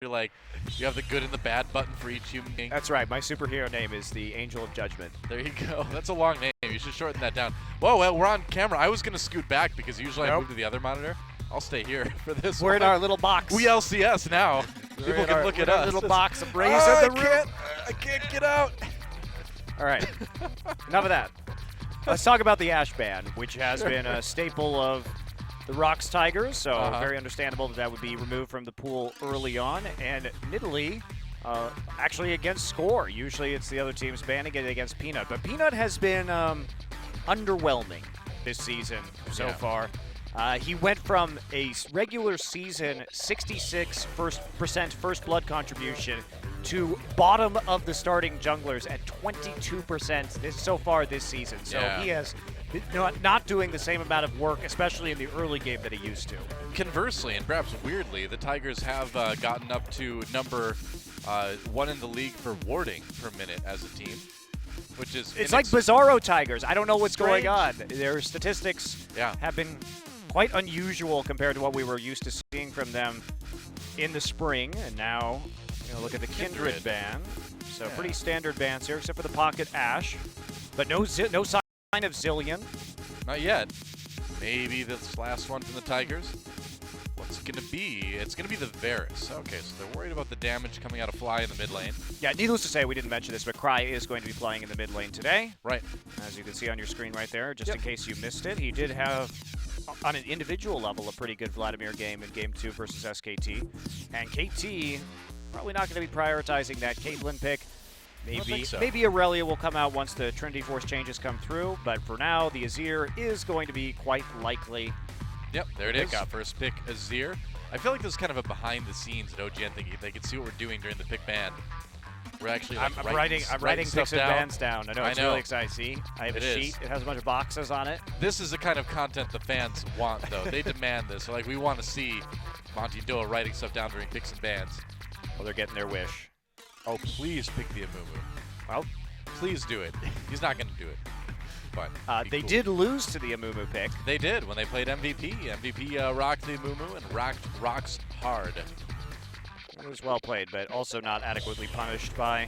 You're like, you have the good and the bad button for each human being. That's right. My superhero name is the Angel of Judgment. There you go. That's a long name. You should shorten that down. Whoa, well, we're on camera. I was going to scoot back because usually I move to the other monitor. I'll stay here for this We're one. in our little box. We LCS now. People can look at our us. little box of Razor Oh, the Root. I can't get out. All right. Enough of that. Let's talk about the Ash ban, which has been a staple of the Rocks Tigers, so very understandable that would be removed from the pool early on. And Nidalee, actually against Score. Usually it's the other teams banning it against Peanut. But Peanut has been underwhelming this season so far. He went from a regular season 66% first blood contribution to bottom of the starting junglers at 22% so far this season. So he has not doing the same amount of work, especially in the early game that he used to. Conversely, and perhaps weirdly, the Tigers have gotten up to number 1 in the league for warding per minute as a team, which is it's like Bizarro Tigers. I don't know what's going on. Their statistics have been quite unusual compared to what we were used to seeing from them in the spring, and now look at the Kindred ban. So pretty standard bans here, except for the Pocket Ash, but no sign of Zilean. Not yet. Maybe this last one from the Tigers. What's it going to be? It's going to be the Varus. Okay, so they're worried about the damage coming out of Fly in the mid lane. Yeah, needless to say, we didn't mention this, but Cry is going to be playing in the mid lane today. Right. As you can see on your screen right there, just in case you missed it. He did have, on an individual level, a pretty good Vladimir game in Game 2 versus SKT. And KT probably not going to be prioritizing that Caitlyn pick. Maybe Aurelia will come out once the Trinity Force changes come through, but for now, the Azir is going to be quite likely. Yep, there it is. First pick, Azir. I feel like this is kind of a behind the scenes at OG. I think they can see what we're doing during the pick ban. We're actually I'm writing picks and bans down. I know, it's really exciting. See, I have a sheet. It has a bunch of boxes on it. This is the kind of content the fans want, though. They demand this. So, like, we want to see Monty Doa writing stuff down during picks and bans. Well, they're getting their wish. Oh, please pick the Amumu. Well, please do it. He's not going to do it. But they did lose to the Amumu pick. They did when they played MVP. MVP rocked the Amumu and rocks hard. It was well played, but also not adequately punished by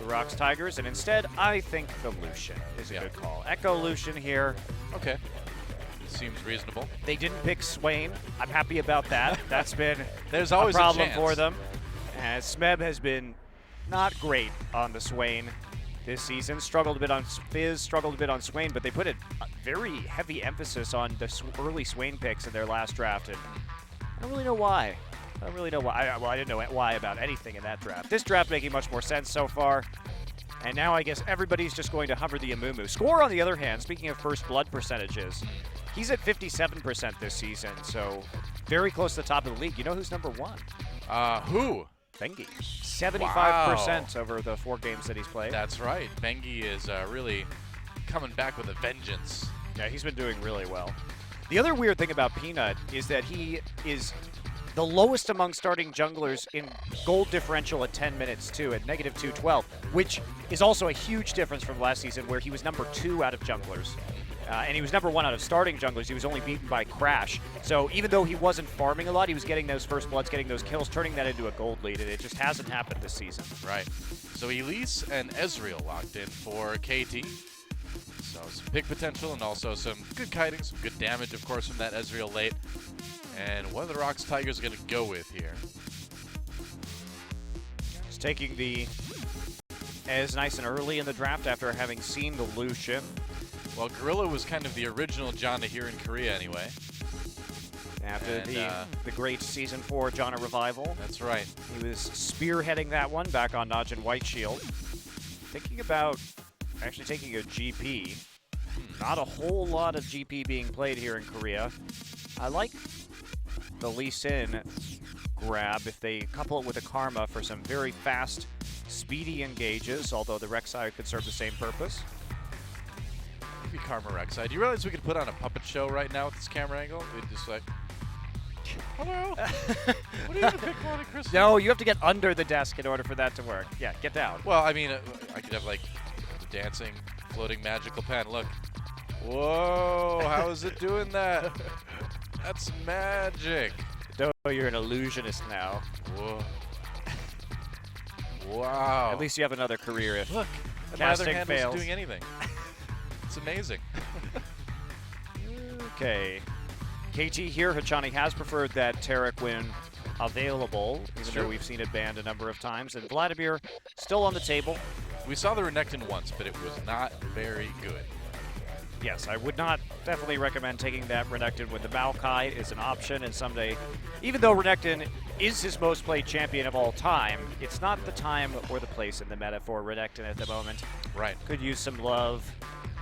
the Rocks Tigers. And instead, I think the Lucian is a good call. Echo Lucian here. Okay. Seems reasonable. They didn't pick Swain. I'm happy about that. That's been There's always a problem a for them. And Smeb has been not great on the Swain this season. Struggled a bit on Fizz, struggled a bit on Swain, but they put a very heavy emphasis on the early Swain picks in their last draft, and I don't really know why. I don't really know why. Well, I didn't know why about anything in that draft. This draft making much more sense so far. And now I guess everybody's just going to hover the Amumu. Score, on the other hand, speaking of first blood percentages, he's at 57% this season, so very close to the top of the league. You know who's number 1? Who? Bengi. 75% over the 4 games that he's played. That's right. Bengi is really coming back with a vengeance. Yeah, he's been doing really well. The other weird thing about Peanut is that he is the lowest among starting junglers in gold differential at 10 minutes, too, at -212, which is also a huge difference from last season where he was number 2 out of junglers. And he was number 1 out of starting junglers. He was only beaten by Crash. So even though he wasn't farming a lot, he was getting those first bloods, getting those kills, turning that into a gold lead, and it just hasn't happened this season. Right. So Elise and Ezreal locked in for KT. So some pick potential and also some good kiting, some good damage, of course, from that Ezreal late. And what are the Rocks Tigers going to go with here? Just taking the Ez nice and early in the draft after having seen the Lucian. Well, Gorilla was kind of the original Janna here in Korea anyway. After the great Season 4 Janna revival. That's right. He was spearheading that one back on Najin White Shield. Thinking about actually taking a GP. Not a whole lot of GP being played here in Korea. I like the Lee Sin grab if they couple it with a Karma for some very fast, speedy engages, although the Rek'Sai could serve the same purpose. Maybe Karma Rek'Sai. Do you realize we could put on a puppet show right now with this camera angle? We'd just like, hello. What are you going to pick Monte Cristo? No, you have to get under the desk in order for that to work. Yeah, get down. Well, I mean, I could have like the dancing, floating magical pen. Look. Whoa, how is it doing that? That's magic. No, you're an illusionist now. Whoa. Wow. At least you have another career if Look, my other casting hand fails. wasn't doing anything. It's amazing. Okay. KT here, Hachani has preferred that Taric when available, even though we've seen it banned a number of times. And Vladimir still on the table. We saw the Renekton once, but it was not very good. Yes, I would not definitely recommend taking that Renekton with the Maokai is an option, and someday, even though Renekton is his most played champion of all time, it's not the time or the place in the meta for Renekton at the moment. Right. Could use some love,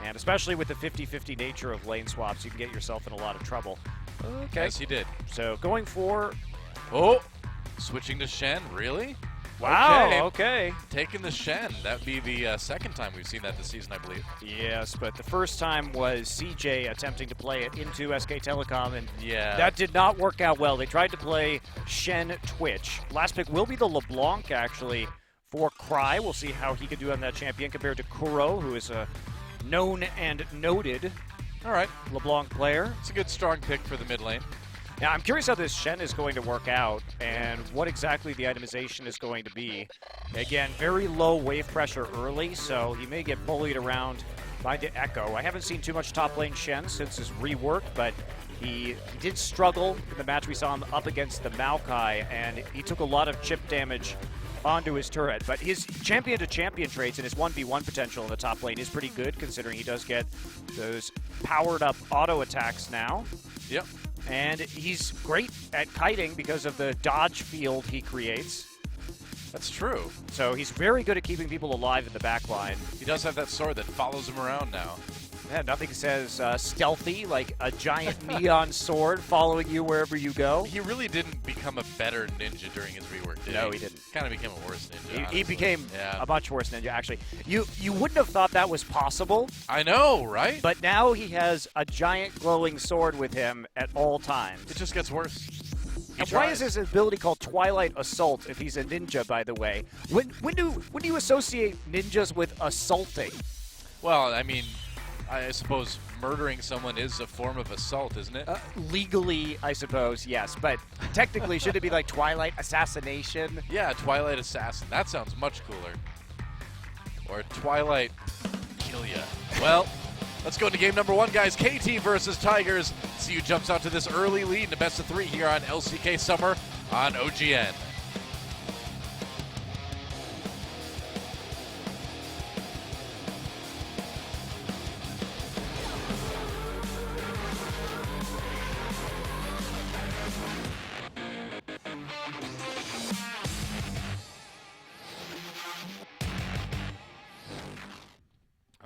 and especially with the 50-50 nature of lane swaps, you can get yourself in a lot of trouble. Okay. Yes, he did. So going for... Oh! Switching to Shen, really? Wow, okay. Taking the Shen. That would be the second time we've seen that this season, I believe. Yes, but the first time was CJ attempting to play it into SK Telecom, and that did not work out well. They tried to play Shen Twitch. Last pick will be the LeBlanc, actually, for Cry. We'll see how he can do on that champion compared to Kuro, who is a known and noted LeBlanc player. It's a good, strong pick for the mid lane. Now, I'm curious how this Shen is going to work out and what exactly the itemization is going to be. Again, very low wave pressure early, so he may get bullied around by the Echo. I haven't seen too much top lane Shen since his rework, but he did struggle in the match we saw him up against the Maokai, and he took a lot of chip damage onto his turret. But his champion-to-champion traits and his 1v1 potential in the top lane is pretty good, considering he does get those powered-up auto attacks now. Yep. And he's great at kiting because of the dodge field he creates. That's true. So he's very good at keeping people alive in the back line. He does have that sword that follows him around now. Yeah, nothing says stealthy like a giant neon sword following you wherever you go. He really didn't become a better ninja during his rework, did he? No, he didn't. Kind of became a worse ninja. He became a much worse ninja, actually. You wouldn't have thought that was possible. I know, right? But now he has a giant glowing sword with him at all times. It just gets worse. And why is his ability called Twilight Assault if he's a ninja, by the way? When do you associate ninjas with assaulting? Well, I mean, I suppose murdering someone is a form of assault, isn't it? Legally, I suppose, yes. But technically, should it be like Twilight Assassination? Yeah, Twilight Assassin. That sounds much cooler. Or Twilight Kill Ya. Well, let's go into game number one, guys. KT versus Tigers. See who jumps out to this early lead in the best of three here on LCK Summer on OGN.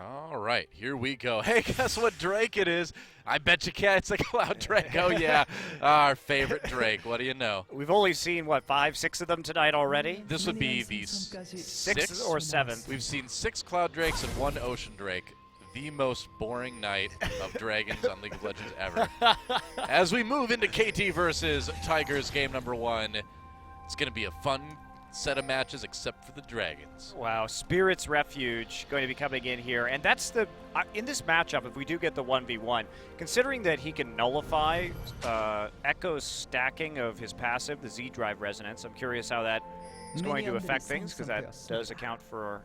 All right, here we go. Hey, guess what Drake it is? I bet you can't. It's a Cloud Drake. Oh, yeah. Our favorite Drake. What do you know? We've only seen, what, 5, 6 of them tonight already? This would be the sixth or seventh. We've seen 6 Cloud Drakes and 1 Ocean Drake. The most boring night of Dragons on League of Legends ever. As we move into KT versus Tigers game number 1, it's going to be a fun set of matches except for the Dragons. Wow, Spirit's Refuge going to be coming in here. And that's the, in this matchup, if we do get the 1v1, considering that he can nullify Echo's stacking of his passive, the Z-Drive Resonance, I'm curious how that is going to affect things, because that does account for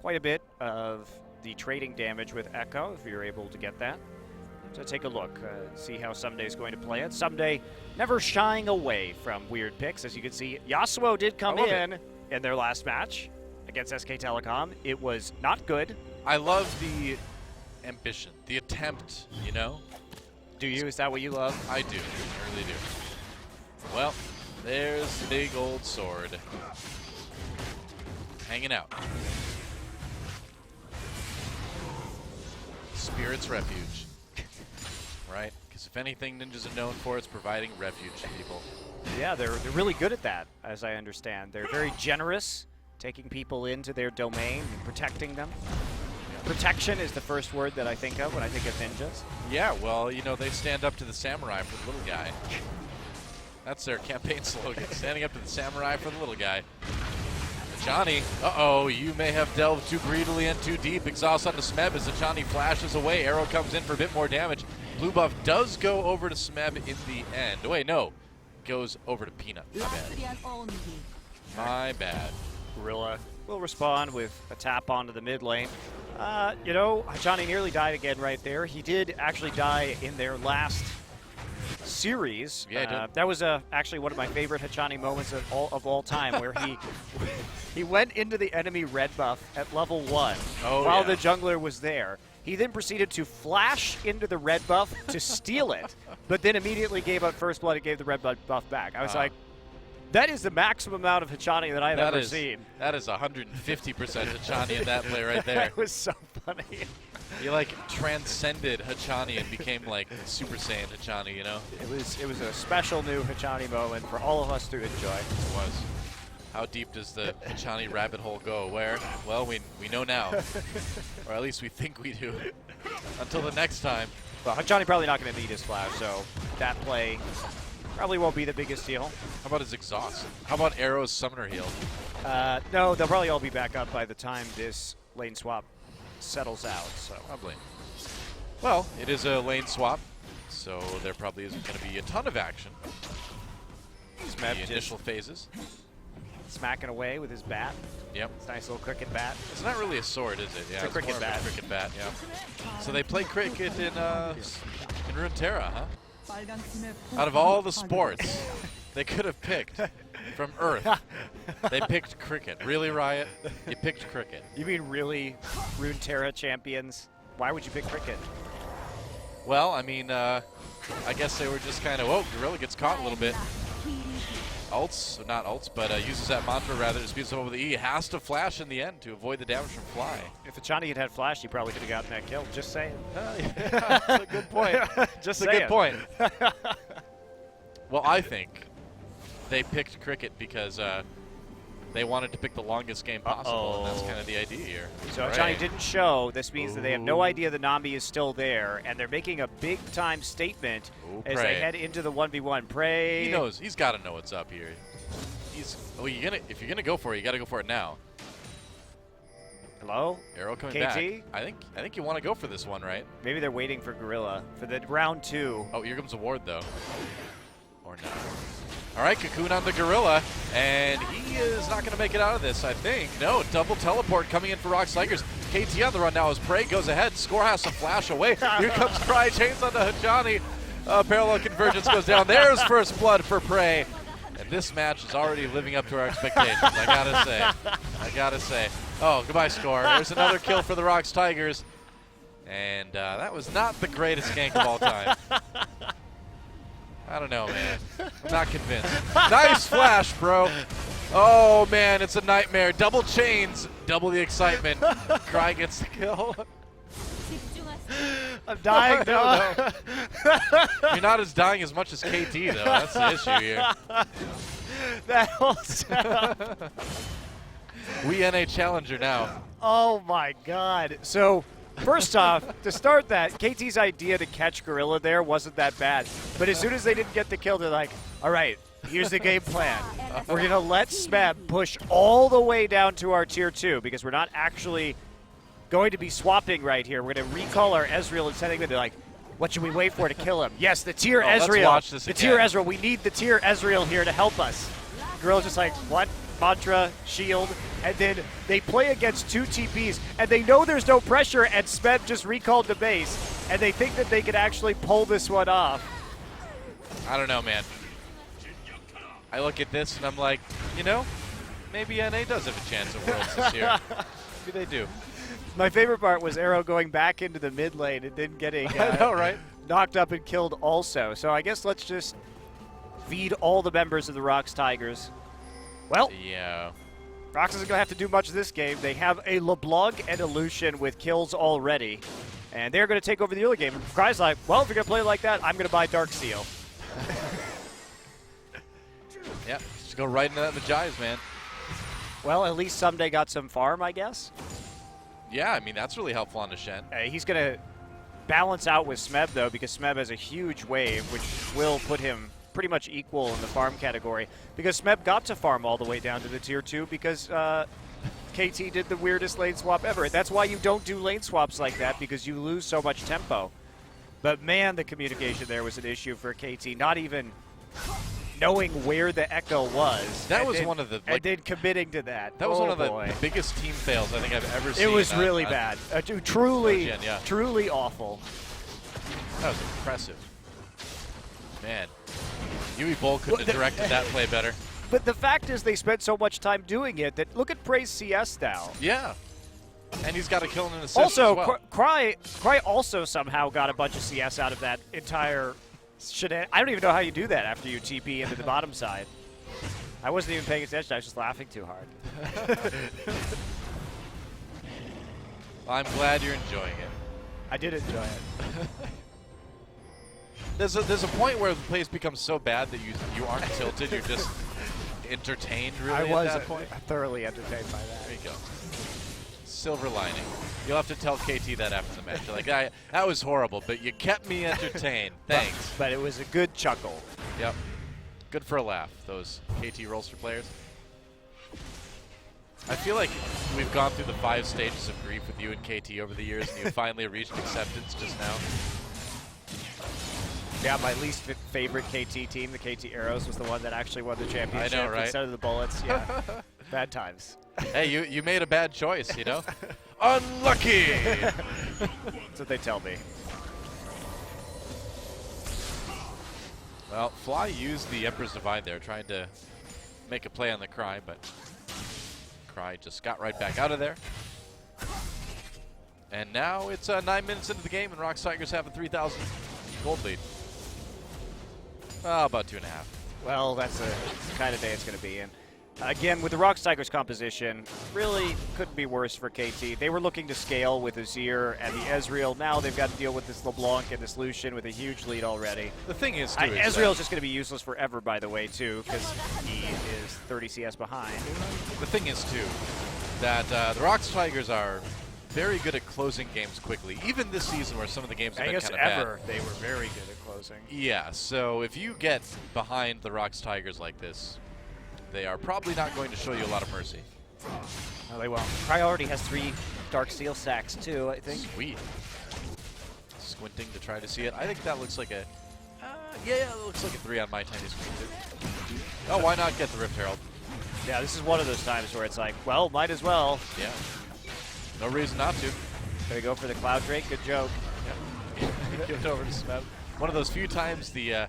quite a bit of the trading damage with Echo, if you're able to get that. So take a look, see how Someday is going to play it. Someday never shying away from weird picks. As you can see, Yasuo did come in their last match against SK Telecom. It was not good. I love the ambition, the attempt, you know? Do you? Is that what you love? I do. I really do. Well, there's the big old sword. Hanging out. Spirit's Refuge. Right? Because if anything ninjas are known for, it's providing refuge to people. Yeah, they're really good at that, as I understand. They're very generous, taking people into their domain and protecting them. Protection is the first word that I think of when I think of ninjas. Yeah, well, you know, they stand up to the samurai for the little guy. That's their campaign slogan, standing up to the samurai for the little guy. Johnny, uh-oh, you may have delved too greedily and too deep. Exhaust onto Smeb as Johnny flashes away. Arrow comes in for a bit more damage. Blue buff does go over to Smeb in the end. Wait, no. goes over to Peanut. My bad. My bad. Gorilla will respond with a tap onto the mid lane. You know, Hachani nearly died again right there. He did actually die in their last series. Yeah, he did. That was actually one of my favorite Hachani moments of all time, where he went into the enemy red buff at level 1 while the jungler was there. He then proceeded to flash into the red buff to steal it, but then immediately gave up first blood and gave the red buff back. I was like, that is the maximum amount of Hachani that I've ever seen. That is 150% Hachani in that play right there. That was so funny. He like transcended Hachani and became like Super Saiyan Hachani, you know? It was a special new Hachani moment for all of us to enjoy. It was. How deep does the Hachani rabbit hole go? Where? Well, we know now. Or at least we think we do. Until the next time. Well, Hachani probably not going to need his flash, so that play probably won't be the biggest deal. How about his exhaust? How about Arrow's summoner heal? No, they'll probably all be back up by the time this lane swap settles out. So probably. Well, it is a lane swap, so there probably isn't going to be a ton of action. Smeb The initial phases. Smacking away with his bat. Yep. It's a nice little cricket bat. It's not really a sword, is it? Yeah, it's a cricket more bat. Of a cricket bat, yeah. So they play cricket in Runeterra, huh? Out of all the sports they could have picked from Earth, they picked cricket. Really, Riot? You picked cricket. You mean really, Runeterra champions? Why would you pick cricket? Well, I mean, I guess they were just kind of, oh, Gorilla gets caught a little bit. Ults, not ults, but uses that mantra rather to speed up with the E. Has to flash in the end to avoid the damage from Fly. If Hachani had flash, he probably could have gotten that kill. Just saying. Yeah, that's a good point. Just a good point. Well, I think they picked cricket because they wanted to pick the longest game possible, and that's kind of the idea here. So Hachani didn't show. This means that they have no idea the Nami is still there, and they're making a big-time statement as they head into the 1v1. Prey. He knows. He's got to know what's up here. Well, if you're gonna go for it, you got to go for it now. Hello? Arrow coming KT? back. I think you want to go for this one, right? Maybe they're waiting for Gorilla for the round 2. Oh, here comes a ward, though. Or not. All right, Cocoon on the Gorilla, and he is not going to make it out of this, I think. No, double teleport coming in for Rox Tigers. KT on the run now as Prey goes ahead. Score has to flash away. Here comes Cry, chains onto Hachani. Parallel convergence goes down. There's first blood for Prey. And this match is already living up to our expectations, I gotta say. Oh, goodbye, Score. There's another kill for the Rox Tigers. And that was not the greatest gank of all time. I don't know, man. I'm not convinced. Nice flash, bro. Oh, man, it's a nightmare. Double chains, double the excitement. Cry gets the kill. I'm dying, no. You're not as dying as much as KT, though. That's the issue here. That whole setup. We NA Challenger now. Oh, my God. So, first off, to start that, KT's idea to catch Gorilla there wasn't that bad. But as soon as they didn't get the kill, they're like, all right, here's the game plan. We're going to let Smeb push all the way down to our tier 2 because we're not actually going to be swapping right here. We're going to recall our Ezreal and sending them to like, what should we wait for to kill him? Yes, the tier Ezreal. Let's watch this the again. tier Ezreal. We need the tier Ezreal here to help us. Gorilla's just like, what? Mantra, shield, and then they play against 2 TPs, and they know there's no pressure, and Smeb just recalled the base, and they think that they could actually pull this one off. I don't know, man. I look at this, and I'm like, you know, maybe NA does have a chance at Worlds this year. Maybe they do. My favorite part was Arrow going back into the mid lane and then getting I know, right? knocked up and killed also. So I guess let's just feed all the members of the Rox Tigers. Well, yeah. Rox isn't going to have to do much this game. They have a LeBlanc and a Lucian with kills already, and they're going to take over the early game. And Cry's like, well, if you're going to play like that, I'm going to buy Dark Seal. Yeah, just go right into that Maji's, man. Well, at least Someday got some farm, I guess. Yeah, I mean, that's really helpful on the Shen. He's going to balance out with Smeb, though, because Smeb has a huge wave, which will put him pretty much equal in the farm category, because Smeb got to farm all the way down to the tier 2 because KT did the weirdest lane swap ever. That's why you don't do lane swaps like that, because you lose so much tempo. But man, the communication there was an issue for KT. Not even knowing where the Echo was. That was one of the and then committing to that. That was one of boy. the biggest team fails I think I've ever seen. It was really bad. Truly, yeah. truly awful. That was impressive. Man, Yui Bowl couldn't have directed that play better. But the fact is they spent so much time doing it that look at Prey's CS now. Yeah. And he's got a kill and an assist Also, as well. Cry also somehow got a bunch of CS out of that entire shenanigans. I don't even know how you do that after you TP into the bottom side. I wasn't even paying attention. I was just laughing too hard. I'm glad you're enjoying it. I did enjoy it. There's a point where the plays become so bad that you aren't tilted. You're just entertained, really, I was at that point. thoroughly entertained by that. There you go. Silver lining. You'll have to tell KT that after the match. You're like, that was horrible, but you kept me entertained. Thanks. But it was a good chuckle. Yep. Good for a laugh, those KT roster players. I feel like we've gone through the 5 stages of grief with you and KT over the years, and you finally reached acceptance just now. Yeah, my least favorite KT team, the KT Arrows, was the one that actually won the championship I know, right? instead of the Bullets. Yeah, bad times. Hey, you made a bad choice, you know? Unlucky! That's what they tell me. Well, Fly used the Emperor's Divide there, trying to make a play on the Cry, but Cry just got right back out of there. And now it's 9 minutes into the game, and Rox Tigers have a 3,000 gold lead. Oh, about 2.5. Well, that's the kind of day it's going to be in. Again, with the Rox Tigers composition, really couldn't be worse for KT. They were looking to scale with Azir and the Ezreal. Now they've got to deal with this LeBlanc and this Lucian with a huge lead already. The thing is, too, Ezreal's just going to be useless forever, by the way, too, because he is 30 CS behind. The thing is, too, that the Rox Tigers are very good at closing games quickly. Even this season where some of the games have been kind of bad. They were very good at closing. Yeah, so if you get behind the Rox Tigers like this, they are probably not going to show you a lot of mercy. No, they won't. Cry already has 3 Dark Steel stacks, too, I think. Sweet. Squinting to try to see it. I think that looks like a... yeah, it looks like a 3 on my tiny screen, too. Oh, why not get the Rift Herald? Yeah, this is one of those times where it's like, well, might as well. Yeah. No reason not to. Gonna go for the Cloud Drake. Good joke. Yeah. Give it over to Smeb. One of those few times the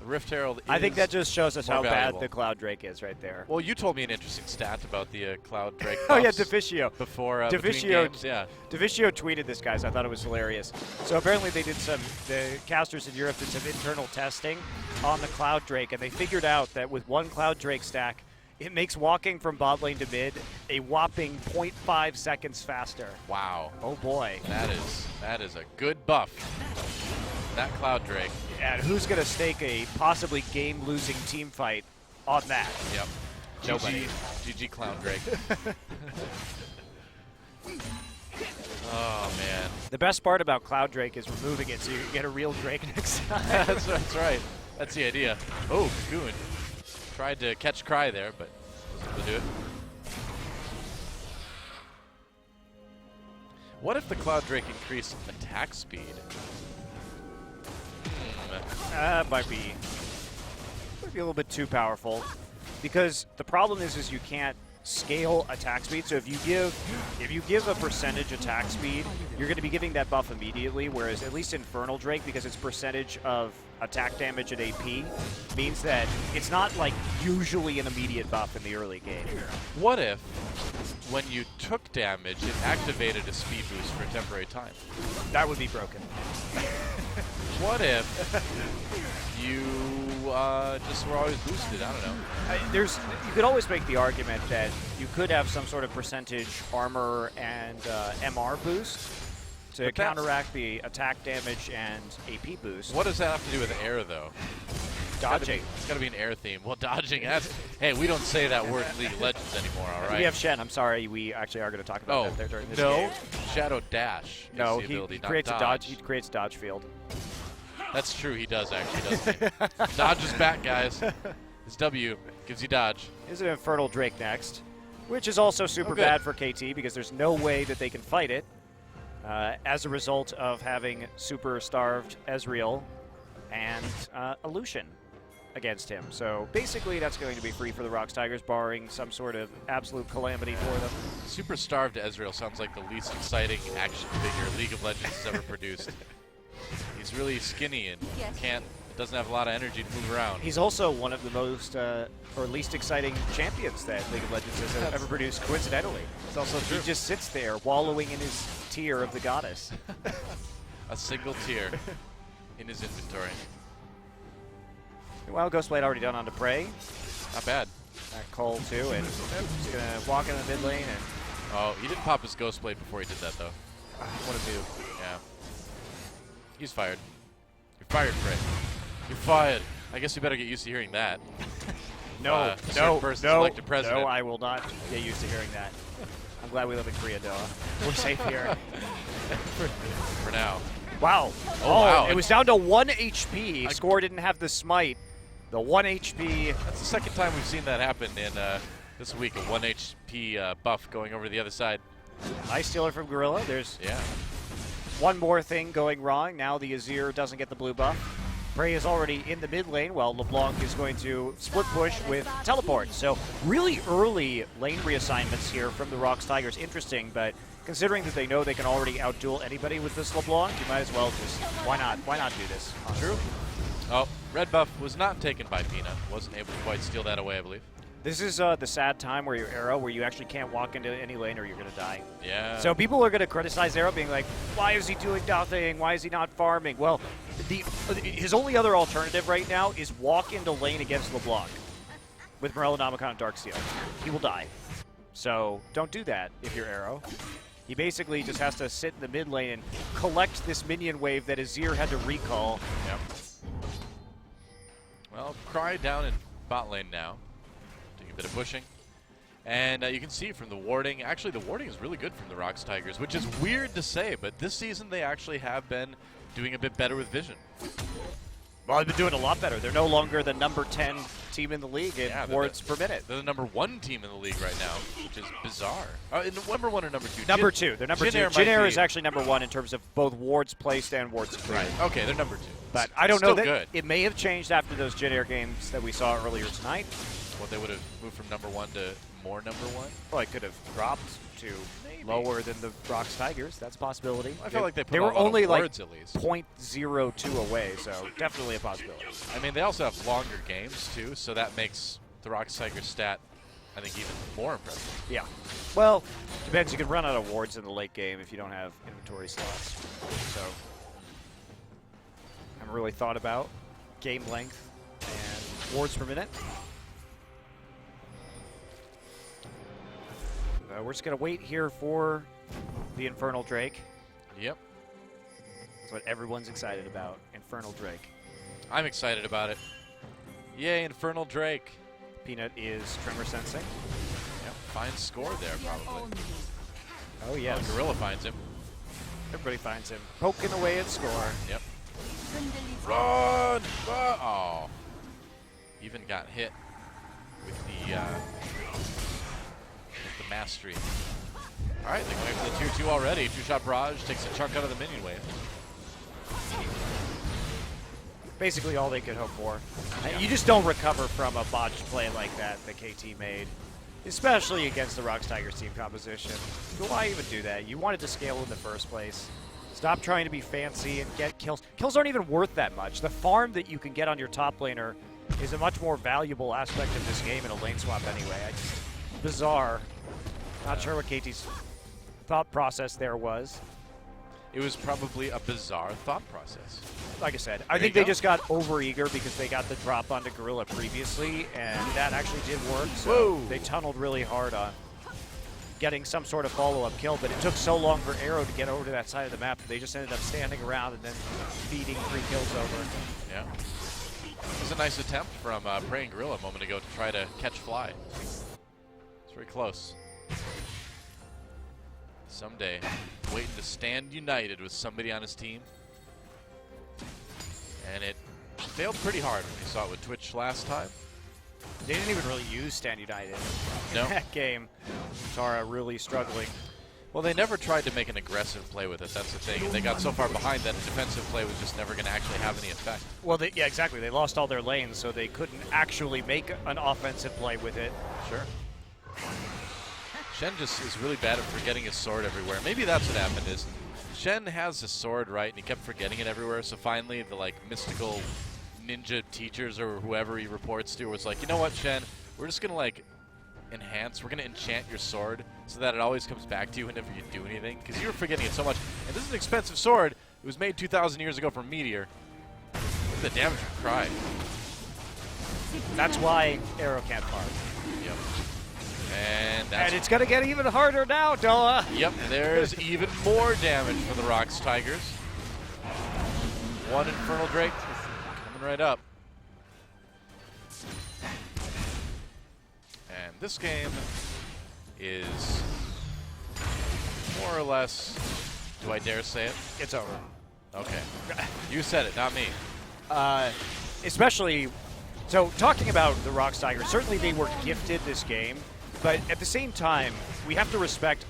Rift Herald is I think that just shows us how valuable. bad the Cloud Drake is right there. Well, you told me an interesting stat about the Cloud Drake Oh, yeah, buffs Deficio. before between games. Yeah. Deficio tweeted this, guys. I thought it was hilarious. So apparently they did the casters in Europe did some internal testing on the Cloud Drake, and they figured out that with one Cloud Drake stack, it makes walking from bot lane to mid a whopping 0.5 seconds faster. Wow. Oh, boy. That is a good buff. That Cloud Drake. And who's going to stake a possibly game-losing team fight on that? Yep. Nobody. GG Cloud Drake. Oh, man. The best part about Cloud Drake is removing it so you can get a real Drake next time. That's right. That's the idea. Oh, Cocoon. Tried to catch Cry there, but wasn't able to do it. What if the Cloud Drake increased attack speed? Might be a little bit too powerful, because the problem is you can't scale attack speed. So if you give a percentage attack speed, you're going to be giving that buff immediately. Whereas at least Infernal Drake, because its percentage of attack damage and AP means that it's not like usually an immediate buff in the early game. What if, when you took damage, it activated a speed boost for a temporary time? That would be broken. What if you just were always boosted? I don't know. You could always make the argument that you could have some sort of percentage armor and MR boost to counteract the attack damage and AP boost. What does that have to do with air, though? Dodging. It's got to be an air theme. Well, dodging. Hey, we don't say that word in League of Legends anymore, all right? We have Shen. I'm sorry. We actually are going to talk about that there during this game. Shadow Dash. No, the ability, he creates not a dodge. He creates a dodge field. That's true. He does actually, doesn't he? Dodge is back, guys. His W gives you dodge. Is an Infernal Drake next, which is also super bad for KT because there's no way that they can fight it as a result of having super starved Ezreal and a Lucian. against him. So basically that's going to be free for the Rocks Tigers, barring some sort of absolute calamity for them. Super Starved Ezreal sounds like the least exciting action figure League of Legends has ever produced. He's really skinny and doesn't have a lot of energy to move around. He's also one of the most or least exciting champions that League of Legends has ever produced, coincidentally. It's also true. He just sits there wallowing in his tier of the goddess. A single tier in his inventory. Well, Ghostblade already done onto Prey. Not bad. Cole too, and he's gonna walk in the mid lane and. Oh, he didn't pop his Ghostblade before he did that though. What a move. Yeah. He's fired. You're fired, Prey. You're fired. I guess you better get used to hearing that. No, elected president. no, I will not get used to hearing that. I'm glad we live in Korea, Doa. We're safe here. For now. Wow. Oh, wow. It was down to 1 HP. Score didn't have the smite. The 1 HP. That's the second time we've seen that happen in this week. A 1 HP buff going over to the other side. Nice stealer from Gorilla. There's one more thing going wrong. Now the Azir doesn't get the blue buff. Prey is already in the mid lane, while LeBlanc is going to split push with teleport. So really early lane reassignments here from the Rocks Tigers. Interesting, but considering that they know they can already outduel anybody with this LeBlanc, you might as well just, why not do this? True. Oh, red buff was not taken by Peanut. Wasn't able to quite steal that away, I believe. This is the sad time where your Arrow, where you actually can't walk into any lane or you're going to die. Yeah. So people are going to criticize Arrow, being like, why is he doing nothing? Why is he not farming? Well, his only other alternative right now is walk into lane against LeBlanc with Morello, Namicon, and Darksteel. He will die. So don't do that if you're Arrow. He basically just has to sit in the mid lane and collect this minion wave that Azir had to recall. Yep. Well, Cry down in bot lane now. Doing a bit of pushing. And you can see from the warding, actually the warding is really good from the Rocks Tigers, which is weird to say, but this season they actually have been doing a bit better with vision. Well, they've been doing a lot better. They're no longer the number 10 team in the league in wards per minute. They're the number 1 team in the league right now, which is bizarre. Number 1 or number 2? Number 2. They're number 2. Jin Air is actually number 1 in terms of both wards placed and wards cleared. Right. Okay, they're number 2. But I don't know that good. It may have changed after those Jin Air games that we saw earlier tonight. What, they would have moved from number 1 to more number 1? Well, it could have dropped to lower than the Rocks Tigers. That's a possibility. I feel like they were only like at least 0.02 away, so definitely a possibility. I mean, they also have longer games too, so that makes the Rocks Tigers stat, I think, even more impressive. Yeah. Well, depends. You can run out of wards in the late game if you don't have inventory slots. So, I haven't really thought about game length and wards per minute. We're just going to wait here for the Infernal Drake. Yep. That's what everyone's excited about, Infernal Drake. I'm excited about it. Yay, Infernal Drake. Peanut is Tremor Sensing. Yep, fine score there, probably. Oh, yes. Oh, Gorilla finds him. Everybody finds him. Poking away at score. Yep. Run! Oh. Even got hit with the mastery. All right, they're going for the tier 2 already. Two-shot barrage takes a chunk out of the minion wave. Basically all they could hope for. Yeah. You just don't recover from a botched play like that KT made, especially against the Rocks Tigers team composition. Why even do that? You wanted to scale in the first place. Stop trying to be fancy and get kills. Kills aren't even worth that much. The farm that you can get on your top laner is a much more valuable aspect of this game in a lane swap anyway. Bizarre. Not sure what KT's thought process there was. It was probably a bizarre thought process. Like I said, I think they just got overeager because they got the drop onto Gorilla previously, and that actually did work. So they tunneled really hard on getting some sort of follow-up kill, but it took so long for Arrow to get over to that side of the map that they just ended up standing around and then feeding 3 kills over. Yeah. It was a nice attempt from Praying Gorilla a moment ago to try to catch Fly. It's very close. Someday, waiting to stand united with somebody on his team. And it failed pretty hard when we saw it with Twitch last time. They didn't even really use Stand United in no. that game. Tara really struggling. Well, they never tried to make an aggressive play with it. That's the thing. And they got so far behind that a defensive play was just never going to actually have any effect. Well, yeah, exactly. They lost all their lanes, so they couldn't actually make an offensive play with it. Sure. Shen just is really bad at forgetting his sword everywhere. Maybe that's what happened is Shen has his sword, right, and he kept forgetting it everywhere. So finally, the like mystical ninja teachers or whoever he reports to was like, you know what, Shen, we're just gonna like enhance. We're gonna enchant your sword so that it always comes back to you whenever you do anything, because you were forgetting it so much. And this is an expensive sword. It was made 2,000 years ago from Meteor. Look at the damage from Cry. That's why Arrow can't farm. Yep. And it's gonna get even harder now, Doa. Yep, there's even more damage for the Rocks Tigers. One Infernal Drake coming right up. And this game is more or less, do I dare say it? It's over. Okay. You said it, not me. Especially, so talking about the Rocks Tigers, certainly they were gifted this game, but at the same time, we have to respect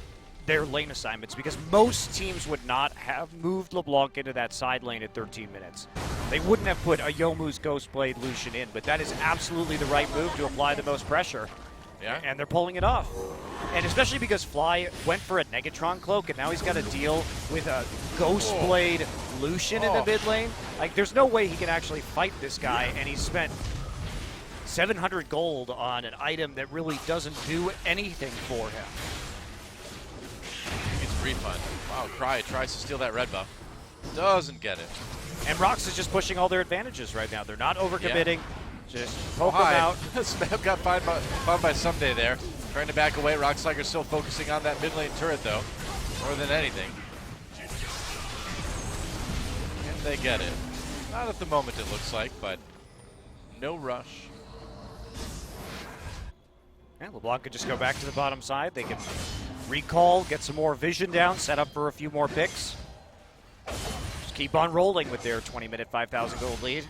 their lane assignments because most teams would not have moved LeBlanc into that side lane at 13 minutes. They wouldn't have put a Youmuu's Ghostblade Lucian in, but that is absolutely the right move to apply the most pressure. Yeah. And they're pulling it off. And especially because Fly went for a Negatron cloak, and now he's got to deal with a Ghostblade Lucian in the mid lane. Like, there's no way he can actually fight this guy, and he spent 700 gold on an item that really doesn't do anything for him. It's refund. Wow, Cry tries to steal that red buff. Doesn't get it. And Rox is just pushing all their advantages right now. They're not overcommitting. Yeah. Just poke them out. Smeb got found by Someday there. Trying to back away. Rocks Tiger's still focusing on that mid lane turret, though, more than anything. And they get it. Not at the moment, it looks like, but no rush. Yeah, LeBlanc could just go back to the bottom side. They can recall, get some more vision down, set up for a few more picks. Just keep on rolling with their 20-minute 5,000 gold lead,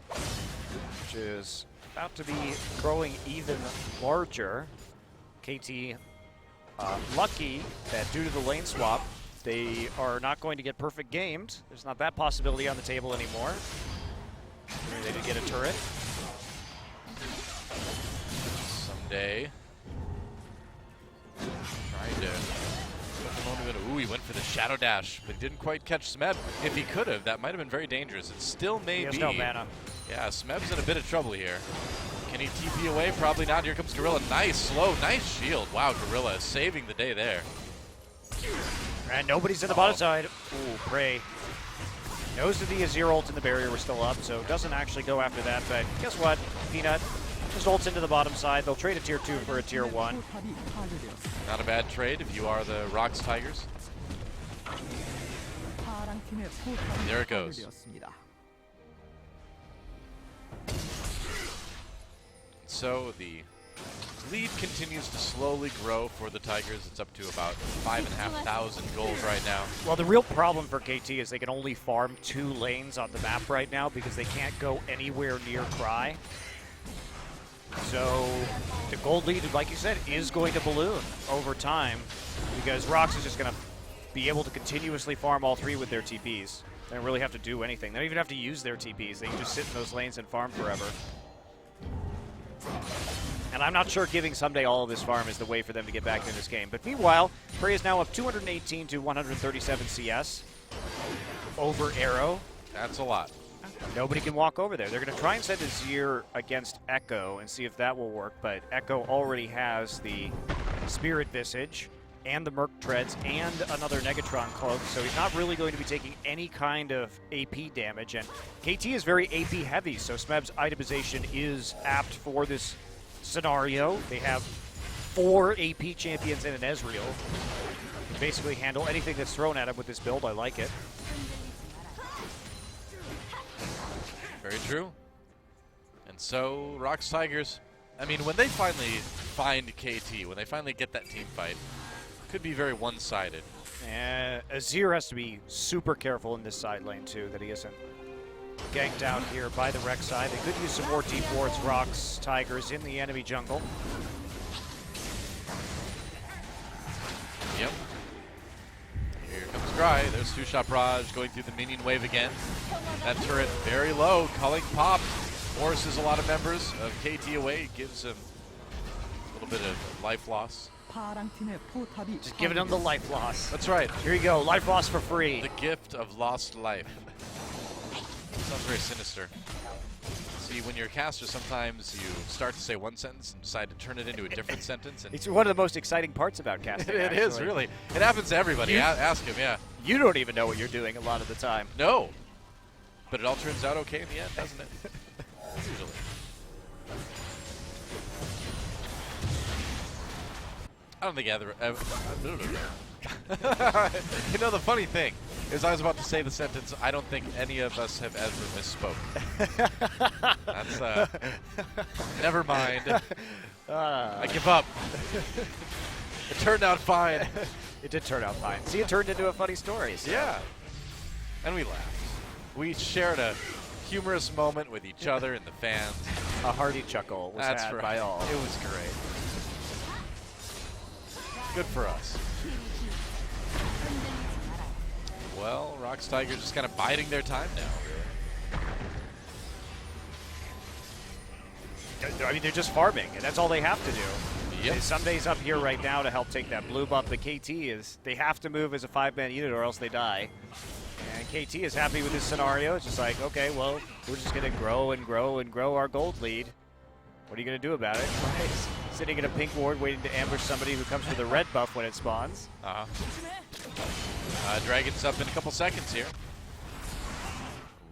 which is about to be growing even larger. KT lucky that due to the lane swap, they are not going to get perfect gamed. There's not that possibility on the table anymore. They did get a turret. Someday. Trying to... Ooh, he went for the Shadow Dash, but he didn't quite catch Smeb. If he could have, that might have been very dangerous. It still may be. He has no mana. Yeah, Smeb's in a bit of trouble here. Can he TP away? Probably not. Here comes Gorilla. Nice, slow, nice shield. Wow, Gorilla saving the day there. And nobody's in the bottom side. Ooh, Prey. Knows that the Azir ult in the barrier was still up, so doesn't actually go after that. But guess what? Peanut just ults into the bottom side. They'll trade a tier 2 for a tier 1. Not a bad trade if you are the Rocks Tigers. There it goes. So the lead continues to slowly grow for the Tigers. It's up to about 5,500 gold right now. Well, the real problem for KT is they can only farm 2 lanes on the map right now because they can't go anywhere near Cry. So the gold lead, like you said, is going to balloon over time because Rox is just going to be able to continuously farm all 3 with their TPs. They don't really have to do anything. They don't even have to use their TPs. They can just sit in those lanes and farm forever. And I'm not sure giving Someday all of this farm is the way for them to get back into this game. But meanwhile, Prey is now up 218 to 137 CS over Arrow. That's a lot. Nobody can walk over there. They're going to try and send Azir against Echo and see if that will work. But Echo already has the Spirit Visage and the Merc Treads and another Negatron Cloak. So he's not really going to be taking any kind of AP damage. And KT is very AP heavy, so Smeb's itemization is apt for this scenario. They have 4 AP champions and an Ezreal. Can basically handle anything that's thrown at him with this build. I like it. Very true. And so, Rocks Tigers, I mean, when they finally find KT, when they finally get that team fight, could be very one-sided. Azir has to be super careful in this side lane, too, that he isn't ganked out here by the Rex side. They could use some more deep wards, Rocks Tigers in the enemy jungle. cry. There's two-shot barrage going through the minion wave again. That turret very low. Culling pop forces a lot of members of KT away. Gives him a little bit of life loss. Just giving him the life loss. That's right. Here you go, life loss for free. The gift of lost life. Sounds very sinister. See, when you're a caster, sometimes you start to say one sentence and decide to turn it into a different sentence. And It's one of the most exciting parts about casting. it is, actually. really. It happens to everybody. Ask him, yeah. You don't even know what you're doing a lot of the time. No. But it all turns out okay in the end, doesn't it? Usually. I don't think either. You know, the funny thing is I was about to say the sentence, I don't think any of us have ever misspoke. That's, never mind. I give up. It turned out fine. It did turn out fine. See, it turned into a funny story. So. Yeah. And we laughed. We shared a humorous moment with each other and the fans. A hearty chuckle was That's had right. by all. It was great. Good for us. Well, Rox Tigers just kind of biding their time now, really. I mean, they're just farming, and that's all they have to do. Yep. Sunday's up here right now to help take that blue buff. The KT is, they have to move as a 5-man unit or else they die. And KT is happy with this scenario. It's just like, okay, well, we're just going to grow and grow and grow our gold lead. What are you going to do about it? Sitting in a pink ward waiting to ambush somebody who comes with a red buff when it spawns. Dragon's up in a couple seconds here.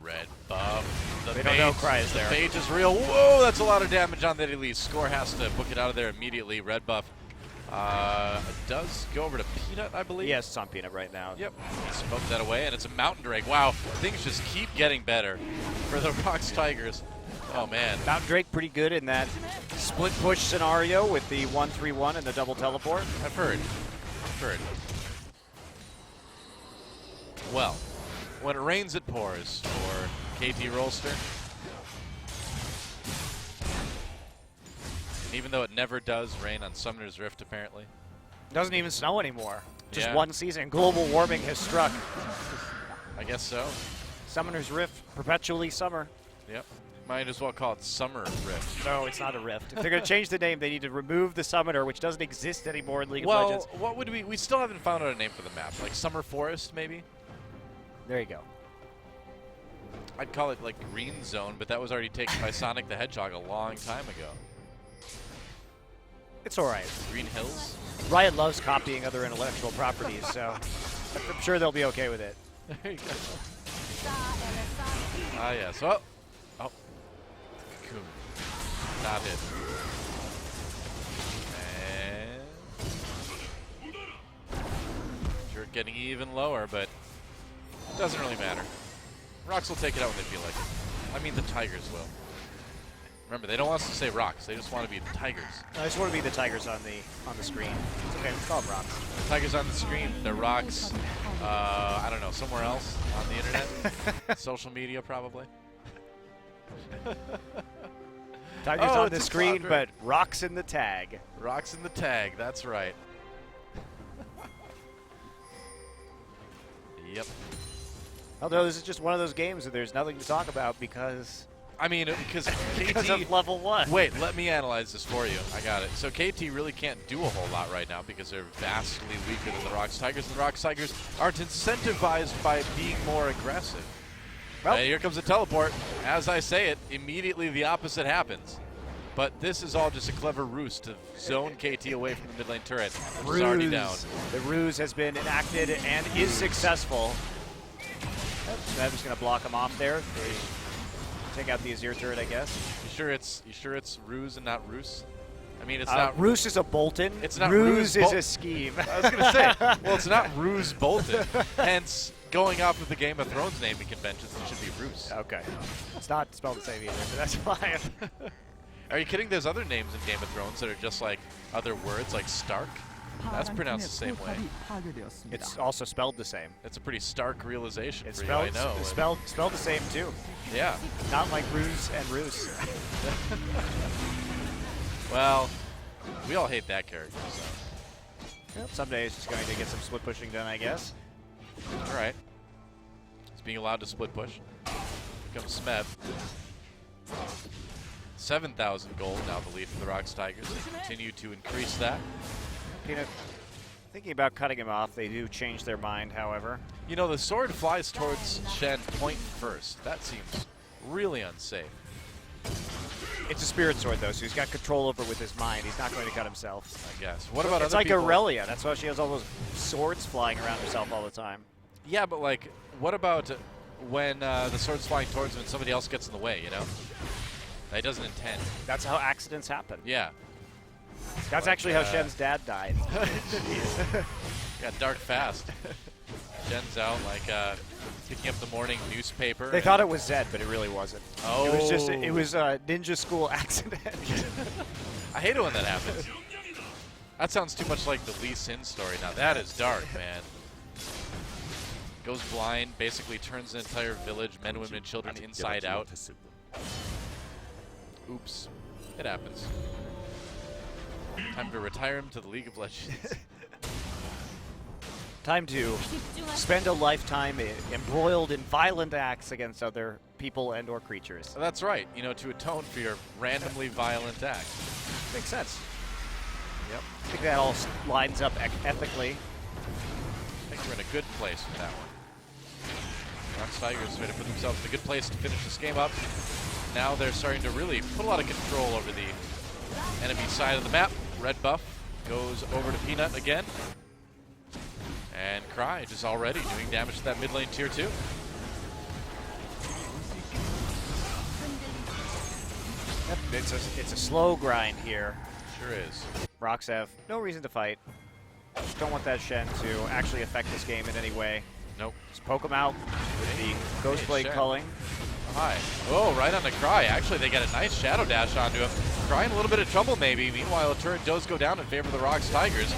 Red buff. The They don't know Cry is the there. phage is real. Whoa, that's a lot of damage on that Elise. Score has to book it out of there immediately. Red buff does go over to Peanut, I believe. Yes, it's on Peanut right now. Yep. He smoked that away, and it's a Mountain Drake. Wow, things just keep getting better for the Rox Tigers. Oh, man. Mountain Drake pretty good in that split push scenario with the 1-3-1 and the double teleport. I've heard. Well, when it rains, it pours for KT Rolster. And even though it never does rain on Summoner's Rift, apparently. Doesn't even snow anymore. Just Yeah. one season. Global warming has struck. I guess so. Summoner's Rift, perpetually summer. Yep. Might as well call it Summer Rift. No, it's not a rift. If they're going to change the name, they need to remove the summoner, which doesn't exist anymore in League of Well, Legends. what would we still haven't found out a name for the map. Like Summer Forest, maybe? There you go. I'd call it like Green Zone, but that was already taken by Sonic the Hedgehog a long time ago. It's all right. Green Hills? Riot loves copying other intellectual properties, so I'm sure they'll be okay with it. There you go. Ah, yes. Oh. Cocoon. Not it. And Jerk getting even lower, but it doesn't really matter. Rox will take it out when they feel like it. I mean, the Tigers will. Remember, they don't want us to say Rox. They just want to be the Tigers. I just want to be the Tigers on the screen. It's okay. Let's call them Rocks. The Tigers on the screen. The Rox, I don't know, somewhere else on the internet. Social media, probably. Tigers Oh, on it's the a screen, cloud but Rocks in the tag. Rox in the tag, that's right. Yep. Although this is just one of those games that there's nothing to talk about because I mean, because because KT... of level 1. Wait, let me analyze this for you. I got it. So KT really can't do a whole lot right now because they're vastly weaker than the Rox Tigers. And the Rox Tigers aren't incentivized by being more aggressive. Well, Here comes a teleport. As I say it, immediately the opposite happens. But this is all just a clever ruse to zone KT away from the mid lane turret, which is already down. The ruse has been enacted and is successful. I'm just going to block him off there. They take out the Azir turret, I guess. You sure it's ruse and not ruse? I mean, it's not. Ruse is a Bolton. It's not Ruse Ruse is a scheme. I was gonna say, well, it's not Ruse Bolton. Hence, going off of the Game of Thrones naming conventions, it should be Ruse. Okay. It's not spelled the same either, but that's fine. Are you kidding? There's other names in Game of Thrones that are just like other words, like Stark. That's pronounced the same way. It's also spelled the same. It's a pretty stark realization It's for you, I spelled, know. it's spelled the same too. Yeah. Not like ruse and ruse. Well, we all hate that character. So. Yep, someday it's just going to get some split pushing done, I guess. All right. He's being allowed to split push. Here comes Smeb. 7,000 gold now the lead for the Rocks Tigers. They continue to increase that. Peanut thinking about cutting him off. They do change their mind, however. You know, the sword flies towards Shen point first. That seems really unsafe. It's a spirit sword, though, so he's got control over it with his mind. He's not going to cut himself. I guess. What about it's other like people? Aurelia. That's why she has all those swords flying around herself all the time. Yeah, but like, what about when the sword's flying towards him and somebody else gets in the way, you know? He doesn't intend. That's how accidents happen. Yeah. That's actually how Shen's dad died. Got dark fast. Shen's out like picking up the morning newspaper. They thought it was Zed, but it really wasn't. Oh. It was a ninja school accident. I hate it when that happens. That sounds too much like the Lee Sin story. Now that is dark, man. Goes blind, basically turns the entire village, men, women, and children inside out. Oops. It happens. Time to retire him to the League of Legends. Time to spend a lifetime embroiled in violent acts against other people and or creatures. That's right. You know, to atone for your randomly violent act. Makes sense. Yep. I think that all lines up ethically. I think we're in a good place with that one. Rocks Tigers trying to put themselves in a good place to finish this game up. Now they're starting to really put a lot of control over the enemy side of the map. Red buff goes over to Peanut again. And Cry just already doing damage to that mid lane tier 2. Yep, it's a slow grind here. Sure is. Rocks have no reason to fight. Just don't want that Shen to actually affect this game in any way. Nope. Just poke him out with the Ghostblade Shen. culling. Hi. Oh, right on the Cry. Actually, they get a nice shadow dash onto him. Cry in a little bit of trouble, maybe. Meanwhile, a turret does go down in favor of the Rocks Tigers.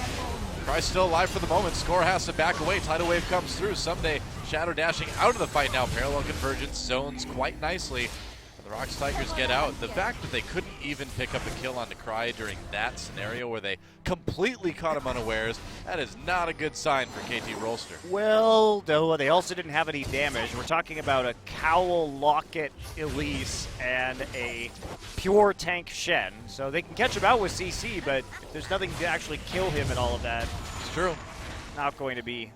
Cry's still alive for the moment. Score has to back away. Tidal Wave comes through. Someday shadow dashing out of the fight now. Parallel convergence zones quite nicely. The Rocks Tigers get out. The fact that they couldn't even pick up a kill on the Cry during that scenario where they completely caught him unawares, that is not a good sign for KT Rolster. Well, though, they also didn't have any damage. We're talking about a Cowl Locket Elise and a pure tank Shen. So they can catch him out with CC, but if there's nothing to actually kill him and all of that, It's true. not going to be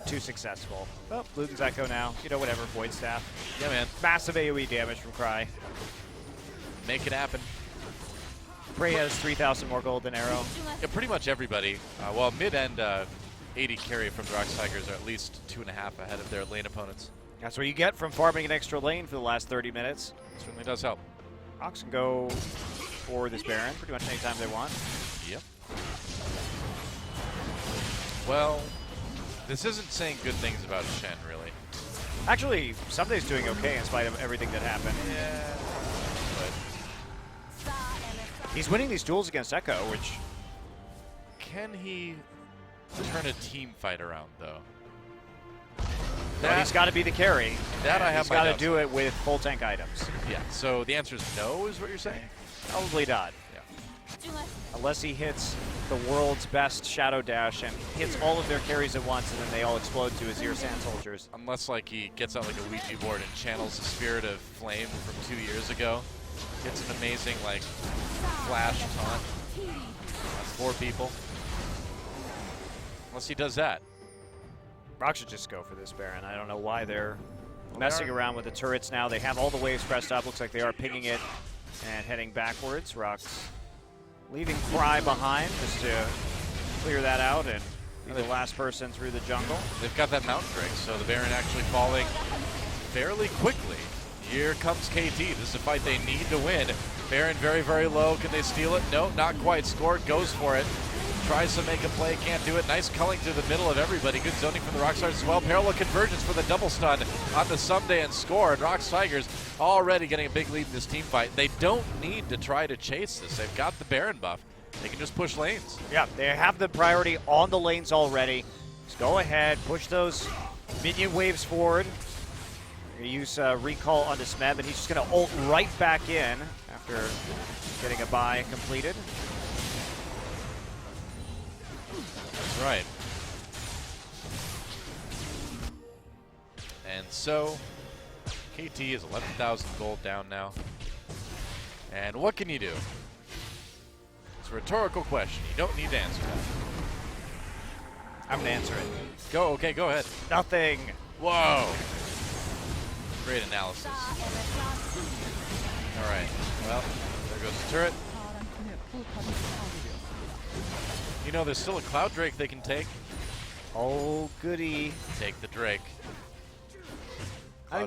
too successful. Oh, Luden's Echo now. You know, whatever, Void Staff. Yeah, man. Massive AoE damage from Cry. Make it happen. Prey has 3,000 more gold than Arrow. Yeah, pretty much everybody. Well, mid and 80 carry from the Rocks Tigers are at least 2.5 ahead of their lane opponents. That's what you get from farming an extra lane for the last 30 minutes. Certainly does help. Rocks can go for this Baron pretty much anytime they want. Yep. Well, this isn't saying good things about Shen, really. Actually, Sunday's doing okay in spite of everything that happened. Yeah. But He's winning these duels against Echo, which... can he turn a team fight around, though? Well, he's got to be the carry. That I have He's my got to doubts. do it with full tank items. Yeah, so the answer is no, is what you're saying? Probably not. Yeah. Unless he hits the world's best Shadow Dash and hits all of their carries at once and then they all explode to Azir Sand Soldiers. Unless, like, he gets out like a Ouija board and channels the Spirit of Flame from 2 years ago. Gets an amazing, like, flash taunt on 4 people. Unless he does that. Rock should just go for this Baron. I don't know why they're messing around with the turrets now. They have all the waves pressed up. Looks like they are pinging it and heading backwards. Rock's leaving Cry behind just to clear that out and be the last person through the jungle. They've got that mountain break, so the Baron actually falling fairly quickly. Here comes KT. This is a fight they need to win. Baron very, very low. Can they steal it? No, not quite. Score goes for it. Tries to make a play, can't do it. Nice culling through the middle of everybody. Good zoning from the Rockstars as well. Parallel convergence for the double stun on the Someday and Score. And Rocks Tigers already getting a big lead in this team fight. They don't need to try to chase this. They've got the Baron buff. They can just push lanes. Yeah, they have the priority on the lanes already. Just go ahead, push those minion waves forward. Use recall onto Smeb, and he's just going to ult right back in after getting a buy completed. That's right. so KT is 11,000 gold down now. And what can you do? It's a rhetorical question. You don't need to answer that. I'm going to answer it. Go, okay, go ahead. Nothing. Whoa. Great analysis. All right, well, there goes the turret. You know, there's still a Cloud Drake they can take. Oh, goody. Take the Drake. I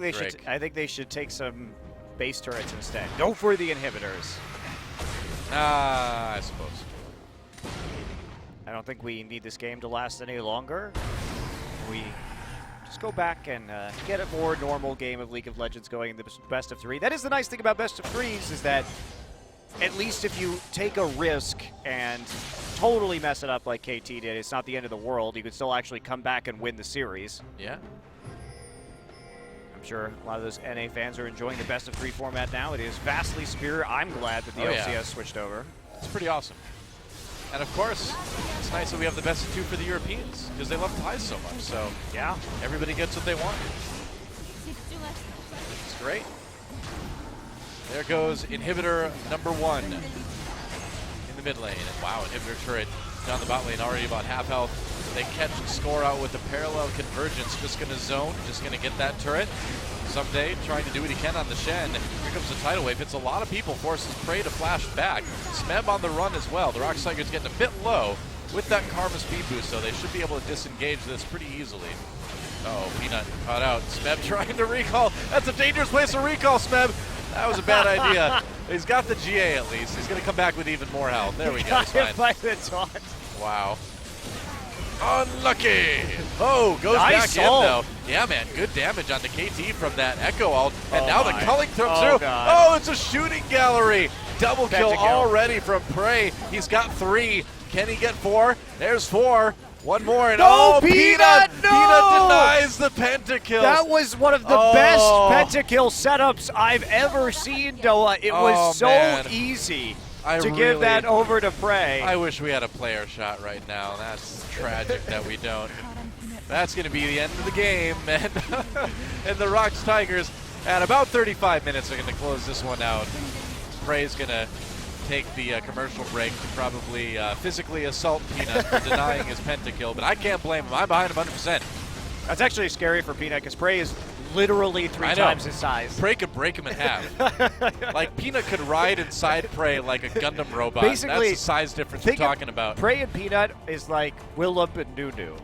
think they should take some base turrets instead. Go for the inhibitors. I suppose. I don't think we need this game to last any longer. We just go back and get a more normal game of League of Legends going in the best of 3. That is the nice thing about best of 3s, is that at least if you take a risk and totally mess it up like KT did, it's not the end of the world. You can still actually come back and win the series. Yeah. I'm sure a lot of those NA fans are enjoying the best of 3 format now. It is vastly superior. I'm glad that the LCS switched over. It's pretty awesome. And of course, it's nice that we have the best of 2 for the Europeans, because they love ties so much. So yeah, everybody gets what they want. It's great. There goes inhibitor number 1 in the mid lane. And wow, inhibitor turret down the bot lane, already about half health. They catch and score out with the parallel convergence. Just going to zone, just going to get that turret. Someday, trying to do what he can on the Shen. Here comes the tidal wave. Hits a lot of people, forces Prey to flash back. Smeb on the run as well. The Rock Tigers getting a bit low with that Karma speed boost, so they should be able to disengage this pretty easily. Oh, Peanut caught out. Smeb trying to recall. That's a dangerous place to recall, Smeb. That was a bad idea. He's got the GA at least. He's going to come back with even more health. There we go. Got hit by the taunt. Wow. Unlucky. Oh, goes nice back in though. Yeah, man, good damage on the KT from that Echo ult. And now the culling comes through. God. Oh, it's a shooting gallery. Double kill already from Prey. He's got 3. Can he get 4? There's 4. One more, and Peanut! No! Peanut denies the pentakill. That was one of the best pentakill setups I've ever seen, Noah. It was so easy to give that over to Prey. I wish we had a player shot right now. That's tragic that we don't. That's going to be the end of the game, and, and the Rocks Tigers at about 35 minutes are going to close this one out. Prey's going to take the commercial break to probably physically assault Peanut for denying his pentakill, but I can't blame him. I'm behind him 100%. That's actually scary for Peanut, because Prey is literally 3 times his size. Prey could break him in half. Like, Peanut could ride inside Prey like a Gundam robot. Basically, that's the size difference we're talking about. Prey and Peanut is like Willump and Nunu.